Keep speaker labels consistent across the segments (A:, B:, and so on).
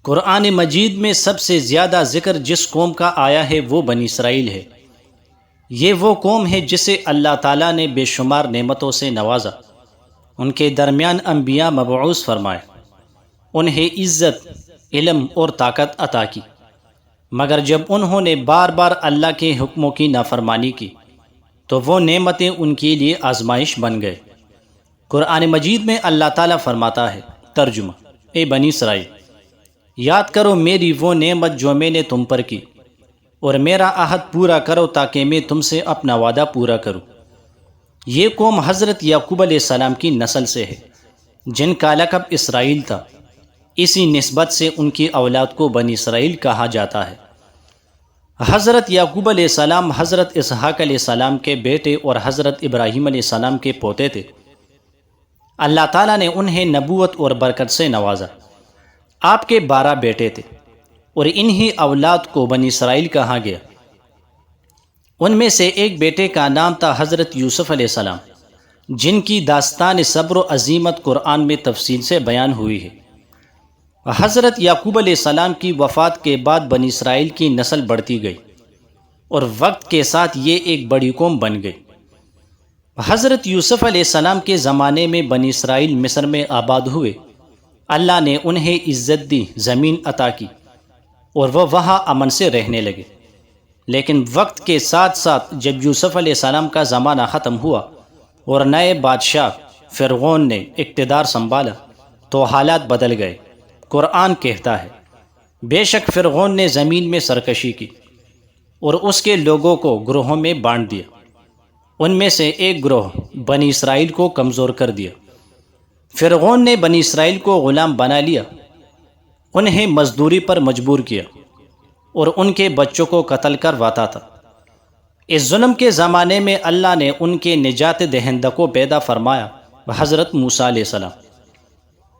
A: قرآن مجید میں سب سے زیادہ ذکر جس قوم کا آیا ہے وہ بنی اسرائیل ہے۔ یہ وہ قوم ہے جسے اللہ تعالیٰ نے بے شمار نعمتوں سے نوازا، ان کے درمیان انبیاء مبعوث فرمائے، انہیں عزت، علم اور طاقت عطا کی، مگر جب انہوں نے بار بار اللہ کے حکموں کی نافرمانی کی تو وہ نعمتیں ان کے لیے آزمائش بن گئے۔ قرآن مجید میں اللہ تعالیٰ فرماتا ہے، ترجمہ: اے بنی اسرائیل، یاد کرو میری وہ نعمت جو میں نے تم پر کی، اور میرا عہد پورا کرو تاکہ میں تم سے اپنا وعدہ پورا کروں۔ یہ قوم حضرت یعقوب علیہ السلام کی نسل سے ہے، جن کا لقب اسرائیل تھا، اسی نسبت سے ان کی اولاد کو بنی اسرائیل کہا جاتا ہے۔ حضرت یعقوب علیہ السلام حضرت اسحاق علیہ السلام کے بیٹے اور حضرت ابراہیم علیہ السلام کے پوتے تھے۔ اللہ تعالیٰ نے انہیں نبوت اور برکت سے نوازا۔ آپ کے 12 بیٹے تھے، اور انہی اولاد کو بنی اسرائیل کہا گیا۔ ان میں سے ایک بیٹے کا نام تھا حضرت یوسف علیہ السلام، جن کی داستان صبر و عزیمت قرآن میں تفصیل سے بیان ہوئی ہے۔ حضرت یعقوب علیہ السلام کی وفات کے بعد بنی اسرائیل کی نسل بڑھتی گئی، اور وقت کے ساتھ یہ ایک بڑی قوم بن گئی۔ حضرت یوسف علیہ السلام کے زمانے میں بنی اسرائیل مصر میں آباد ہوئے۔ اللہ نے انہیں عزت دی، زمین عطا کی، اور وہ وہاں امن سے رہنے لگے۔ لیکن وقت کے ساتھ ساتھ جب یوسف علیہ السلام کا زمانہ ختم ہوا اور نئے بادشاہ فرعون نے اقتدار سنبھالا تو حالات بدل گئے۔ قرآن کہتا ہے، بے شک فرعون نے زمین میں سرکشی کی اور اس کے لوگوں کو گروہوں میں بانٹ دیا۔ ان میں سے ایک گروہ بنی اسرائیل کو کمزور کر دیا۔ فرعون نے بنی اسرائیل کو غلام بنا لیا، انہیں مزدوری پر مجبور کیا، اور ان کے بچوں کو قتل کرواتا تھا۔ اس ظلم کے زمانے میں اللہ نے ان کے نجات دہندہ کو پیدا فرمایا، حضرت موسیٰ علیہ السلام۔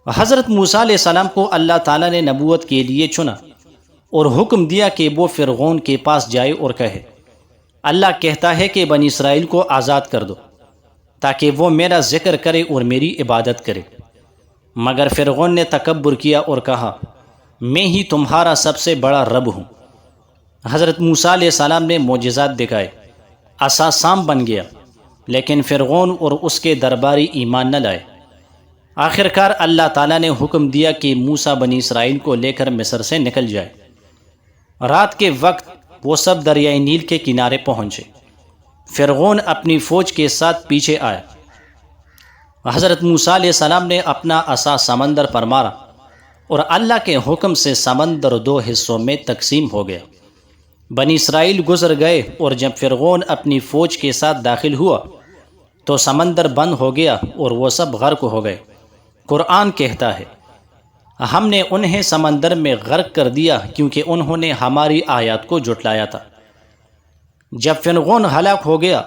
A: حضرت موسیٰ علیہ السلام کو اللہ تعالیٰ نے نبوت کے لیے چنا اور حکم دیا کہ وہ فرعون کے پاس جائے اور کہے، اللہ کہتا ہے کہ بنی اسرائیل کو آزاد کر دو تاکہ وہ میرا ذکر کرے اور میری عبادت کرے۔ مگر فرعون نے تکبر کیا اور کہا، میں ہی تمہارا سب سے بڑا رب ہوں۔ حضرت موسیٰ علیہ السلام نے معجزات دکھائے، عصا سام بن گیا، لیکن فرعون اور اس کے درباری ایمان نہ لائے۔ آخرکار اللہ تعالیٰ نے حکم دیا کہ موسیٰ بنی اسرائیل کو لے کر مصر سے نکل جائے۔ رات کے وقت وہ سب دریائے نیل کے کنارے پہنچے۔ فرعون اپنی فوج کے ساتھ پیچھے آیا۔ حضرت موسیٰ علیہ السلام نے اپنا عصا سمندر پر مارا، اور اللہ کے حکم سے سمندر 2 حصوں میں تقسیم ہو گیا۔ بنی اسرائیل گزر گئے، اور جب فرعون اپنی فوج کے ساتھ داخل ہوا تو سمندر بند ہو گیا اور وہ سب غرق ہو گئے۔ قرآن کہتا ہے، ہم نے انہیں سمندر میں غرق کر دیا کیونکہ انہوں نے ہماری آیات کو جھٹلایا تھا۔ جب فرعون ہلاک ہو گیا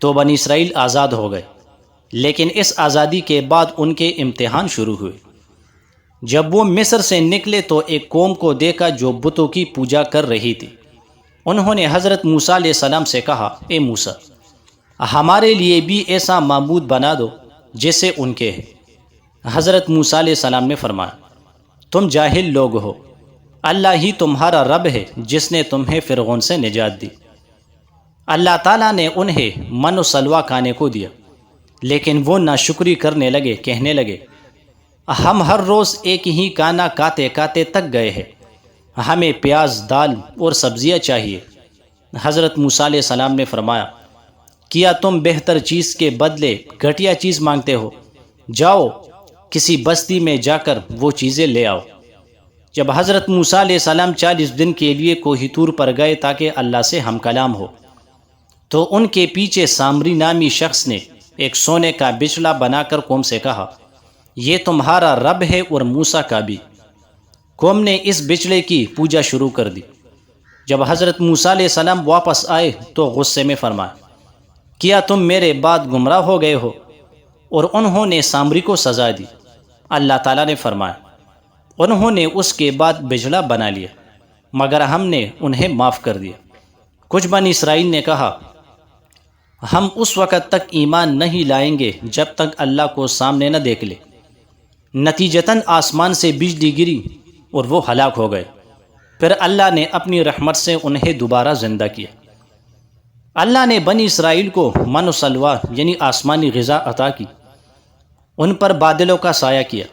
A: تو بنی اسرائیل آزاد ہو گئے، لیکن اس آزادی کے بعد ان کے امتحان شروع ہوئے۔ جب وہ مصر سے نکلے تو ایک قوم کو دیکھا جو بتوں کی پوجا کر رہی تھی۔ انہوں نے حضرت موسیٰ علیہ السلام سے کہا، اے موسیٰ، ہمارے لیے بھی ایسا معبود بنا دو جیسے ان کے ہے۔ حضرت موسیٰ علیہ السلام نے فرمایا، تم جاہل لوگ ہو، اللہ ہی تمہارا رب ہے جس نے تمہیں فرعون سے نجات دی۔ اللہ تعالیٰ نے انہیں من و سلوہ کھانے کو دیا، لیکن وہ ناشکری کرنے لگے، کہنے لگے، ہم ہر روز ایک ہی کھانا کھاتے کھاتے تک گئے ہیں، ہمیں پیاز، دال اور سبزیاں چاہیے۔ حضرت موسیٰ علیہ السلام نے فرمایا، کیا تم بہتر چیز کے بدلے گھٹیا چیز مانگتے ہو؟ جاؤ کسی بستی میں جا کر وہ چیزیں لے آؤ۔ جب حضرت موسیٰ علیہ السلام 40 دن کے لیے کوہ طور پر گئے تاکہ اللہ سے ہم کلام ہو، تو ان کے پیچھے سامری نامی شخص نے ایک سونے کا بچڑا بنا کر قوم سے کہا، یہ تمہارا رب ہے اور موسیٰ کا بھی۔ قوم نے اس بچڑے کی پوجا شروع کر دی۔ جب حضرت موسیٰ علیہ السلام واپس آئے تو غصے میں فرمایا، کیا تم میرے بعد گمراہ ہو گئے ہو؟ اور انہوں نے سامری کو سزا دی۔ اللہ تعالیٰ نے فرمایا، انہوں نے اس کے بعد بچڑا بنا لیا، مگر ہم نے انہیں معاف کر دیا۔ کچھ بنی اسرائیل نے کہا، ہم اس وقت تک ایمان نہیں لائیں گے جب تک اللہ کو سامنے نہ دیکھ لے۔ نتیجتاً آسمان سے بجلی گری اور وہ ہلاک ہو گئے۔ پھر اللہ نے اپنی رحمت سے انہیں دوبارہ زندہ کیا۔ اللہ نے بنی اسرائیل کو من و سلویٰ یعنی آسمانی غذا عطا کی، ان پر بادلوں کا سایہ کیا،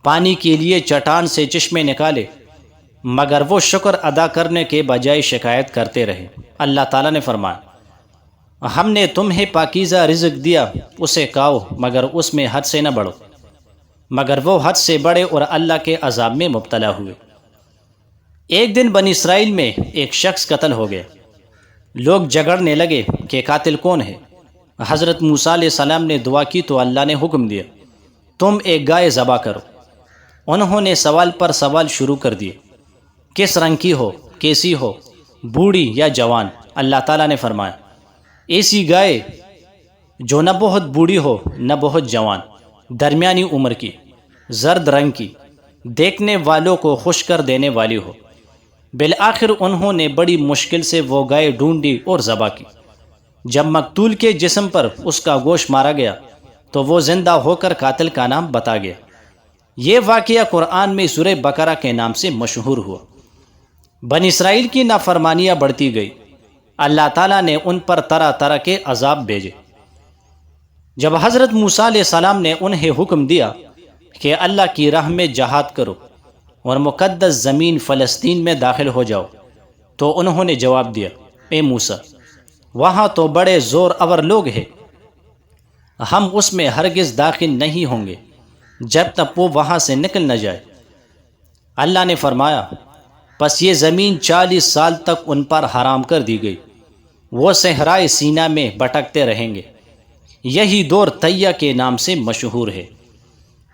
A: پانی کے لیے چٹان سے چشمے نکالے، مگر وہ شکر ادا کرنے کے بجائے شکایت کرتے رہے۔ اللہ تعالیٰ نے فرمایا، ہم نے تمہیں پاکیزہ رزق دیا، اسے کھاؤ مگر اس میں حد سے نہ بڑھو، مگر وہ حد سے بڑھے اور اللہ کے عذاب میں مبتلا ہوئے۔ ایک دن بنی اسرائیل میں ایک شخص قتل ہو گیا۔ لوگ جھگڑنے لگے کہ قاتل کون ہے۔ حضرت موسیٰ علیہ السلام نے دعا کی تو اللہ نے حکم دیا، تم ایک گائے ذبح کرو۔ انہوں نے سوال پر سوال شروع کر دیے، کس رنگ کی ہو، کیسی ہو، بوڑھی یا جوان؟ اللہ تعالیٰ نے فرمایا، ایسی گائے جو نہ بہت بوڑھی ہو نہ بہت جوان، درمیانی عمر کی، زرد رنگ کی، دیکھنے والوں کو خوش کر دینے والی ہو۔ بالآخر انہوں نے بڑی مشکل سے وہ گائے ڈھونڈی اور ذبح کی۔ جب مقتول کے جسم پر اس کا گوشت مارا گیا تو وہ زندہ ہو کر قاتل کا نام بتا گیا۔ یہ واقعہ قرآن میں سورہ بقرہ کے نام سے مشہور ہوا۔ بنی اسرائیل کی نافرمانیاں بڑھتی گئی، اللہ تعالیٰ نے ان پر طرح طرح کے عذاب بھیجے۔ جب حضرت موسیٰ علیہ السلام نے انہیں حکم دیا کہ اللہ کی راہ میں جہاد کرو اور مقدس زمین فلسطین میں داخل ہو جاؤ، تو انہوں نے جواب دیا، اے موسیٰ، وہاں تو بڑے زور آور لوگ ہیں، ہم اس میں ہرگز داخل نہیں ہوں گے جب تک وہ وہاں سے نکل نہ جائے۔ اللہ نے فرمایا، پس یہ زمین 40 سال تک ان پر حرام کر دی گئی، وہ صحرائے سینا میں بھٹکتے رہیں گے۔ یہی دور طیہ کے نام سے مشہور ہے۔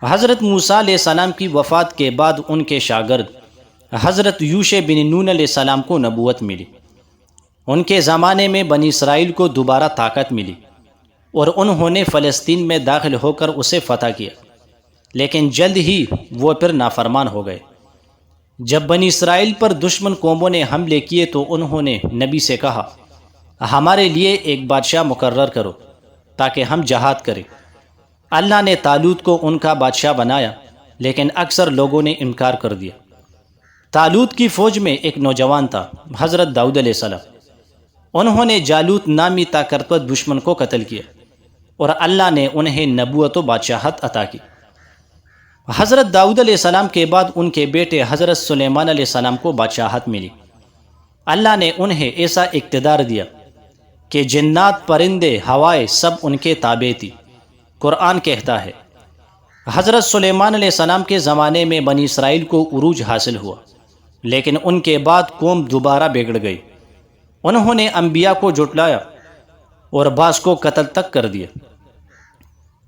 A: حضرت موسیٰ علیہ السلام کی وفات کے بعد ان کے شاگرد حضرت یوشع بن نون علیہ السلام کو نبوت ملی۔ ان کے زمانے میں بنی اسرائیل کو دوبارہ طاقت ملی اور انہوں نے فلسطین میں داخل ہو کر اسے فتح کیا، لیکن جلد ہی وہ پھر نافرمان ہو گئے۔ جب بنی اسرائیل پر دشمن قوموں نے حملے کیے تو انہوں نے نبی سے کہا، ہمارے لیے ایک بادشاہ مقرر کرو تاکہ ہم جہاد کریں۔ اللہ نے طالوت کو ان کا بادشاہ بنایا، لیکن اکثر لوگوں نے انکار کر دیا۔ طالوت کی فوج میں ایک نوجوان تھا، حضرت داؤد علیہ السلام۔ انہوں نے جالوت نامی طاقتور دشمن کو قتل کیا اور اللہ نے انہیں نبوت و بادشاہت عطا کی۔ حضرت داؤد علیہ السلام کے بعد ان کے بیٹے حضرت سلیمان علیہ السلام کو بادشاہت ملی۔ اللہ نے انہیں ایسا اقتدار دیا کہ جنات، پرندے، ہوائیں سب ان کے تابع تھی۔ قرآن کہتا ہے، حضرت سلیمان علیہ السلام کے زمانے میں بنی اسرائیل کو عروج حاصل ہوا، لیکن ان کے بعد قوم دوبارہ بگڑ گئی۔ انہوں نے انبیاء کو جھٹلایا اور بعض کو قتل تک کر دیا۔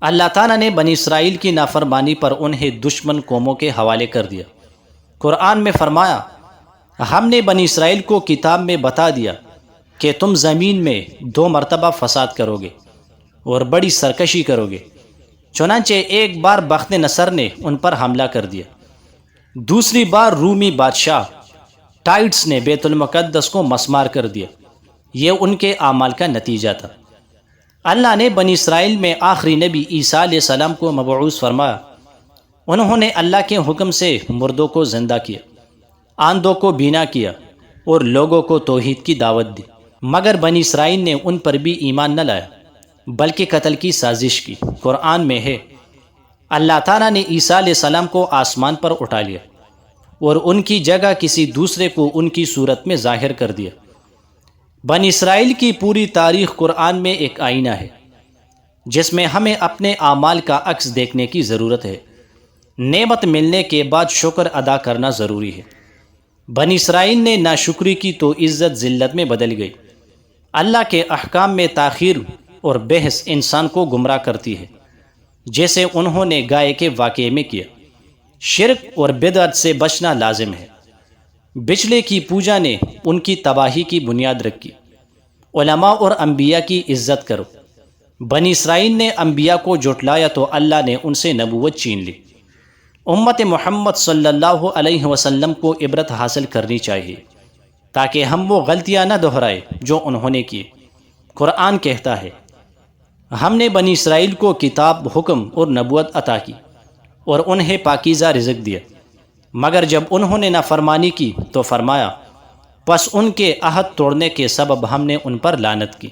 A: اللہ تعالیٰ نے بنی اسرائیل کی نافرمانی پر انہیں دشمن قوموں کے حوالے کر دیا۔ قرآن میں فرمایا، ہم نے بنی اسرائیل کو کتاب میں بتا دیا کہ تم زمین میں 2 مرتبہ فساد کرو گے اور بڑی سرکشی کرو گے۔ چنانچہ ایک بار بخت نصر نے ان پر حملہ کر دیا، دوسری بار رومی بادشاہ ٹائٹس نے بیت المقدس کو مسمار کر دیا۔ یہ ان کے اعمال کا نتیجہ تھا۔ اللہ نے بنی اسرائیل میں آخری نبی عیسیٰ علیہ السلام کو مبعوث فرمایا۔ انہوں نے اللہ کے حکم سے مردوں کو زندہ کیا، آندھوں کو بینا کیا اور لوگوں کو توحید کی دعوت دی، مگر بنی اسرائیل نے ان پر بھی ایمان نہ لایا بلکہ قتل کی سازش کی۔ قرآن میں ہے، اللہ تعالیٰ نے عیسیٰ علیہ السلام کو آسمان پر اٹھا لیا اور ان کی جگہ کسی دوسرے کو ان کی صورت میں ظاہر کر دیا۔ بنی اسرائیل کی پوری تاریخ قرآن میں ایک آئینہ ہے جس میں ہمیں اپنے اعمال کا عکس دیکھنے کی ضرورت ہے۔ نعمت ملنے کے بعد شکر ادا کرنا ضروری ہے۔ بنی اسرائیل نے ناشکری کی تو عزت ذلت میں بدل گئی۔ اللہ کے احکام میں تاخیر اور بحث انسان کو گمراہ کرتی ہے، جیسے انہوں نے گائے کے واقعے میں کیا۔ شرک اور بدعت سے بچنا لازم ہے۔ بچڑے کی پوجا نے ان کی تباہی کی بنیاد رکھی۔ علماء اور انبیاء کی عزت کرو۔ بنی اسرائیل نے انبیاء کو جھٹلایا تو اللہ نے ان سے نبوت چھین لی۔ امت محمد صلی اللہ علیہ وسلم کو عبرت حاصل کرنی چاہیے تاکہ ہم وہ غلطیاں نہ دہرائے جو انہوں نے کی۔ قرآن کہتا ہے، ہم نے بنی اسرائیل کو کتاب، حکم اور نبوت عطا کی اور انہیں پاکیزہ رزق دیا۔ مگر جب انہوں نے نافرمانی کی تو فرمایا پس ان کے عہد توڑنے کے سبب ہم نے ان پر لعنت کی۔